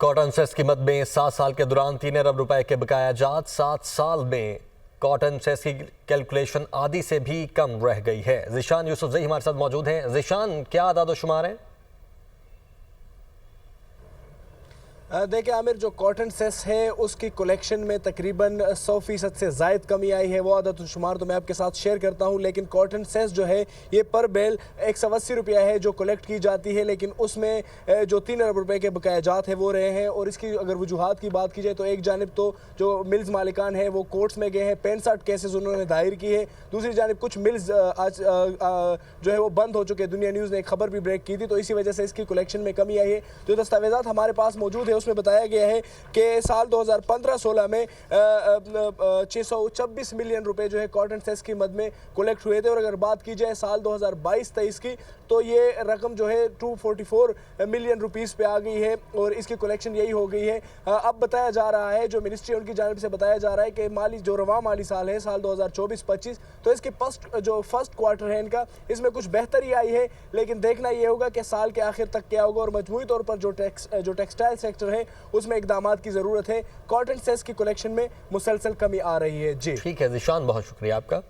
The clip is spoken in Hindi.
कॉटन सेस कीमत में 7 साल के दौरान 3 अरब रुपए के बकाया जात 7 साल में कॉटन सेस की कैलकुलेशन आधी से भी कम रह गई है। ज़ीशान यूसुफजई हमारे साथ मौजूद हैं। ज़ीशान, क्या आदाद-ओ-शुमार है? देखिए आमिर, जो कॉटन सेस है उसकी कलेक्शन में तकरीबन 100% से ज़ायद कमी आई है। वो आदाद-ओ-शुमार तो मैं आपके साथ शेयर करता हूँ, लेकिन कॉटन सेस जो है ये पर बेल 180 रुपया है जो कलेक्ट की जाती है, लेकिन उसमें जो 3 अरब रुपए के बकाया जात है वो रहे हैं। और इसकी अगर वजूहात की बात की जाए तो एक जानिब तो जो मिल्स मालिकान है वो कोर्ट्स में गए हैं, 65 केसेस उन्होंने दायर की है। दूसरी जानिब कुछ मिल्स आज जो है वो बंद हो चुके हैं। दुनिया न्यूज़ ने एक खबर भी ब्रेक की थी, तो इसी वजह से इसकी कलेक्शन में कमी आई है। जो दस्तावेज़ात हमारे पास मौजूद है उसमें बताया गया है कि साल 2015-16 में 626 मिलियन रुपए जो है कॉटन सेस की मद में कलेक्ट हुए थे। और अगर बात की जाए साल 2022-23 की तो ये रकम जो है 244 मिलियन रुपीस पे आ गई है और इसकी कलेक्शन यही हो गई है। अब बताया जा रहा है, जो मिनिस्ट्री उनकी जानिब से बताया जा रहा है कि माली जो रवा माली साल है साल 2024-25, तो इसके फर्स्ट क्वार्टर है इनका, इसमें कुछ बेहतरी आई है। लेकिन देखना ये होगा कि साल के आखिर तक क्या होगा। और मजमूई तौर पर जो टेक्सटाइल सेक्टर है उसमें इकदामात की ज़रूरत है। कॉटन सेस की कलेक्शन में मुसलसल कमी आ रही है। जी ठीक है ज़ीशान, बहुत शुक्रिया आपका।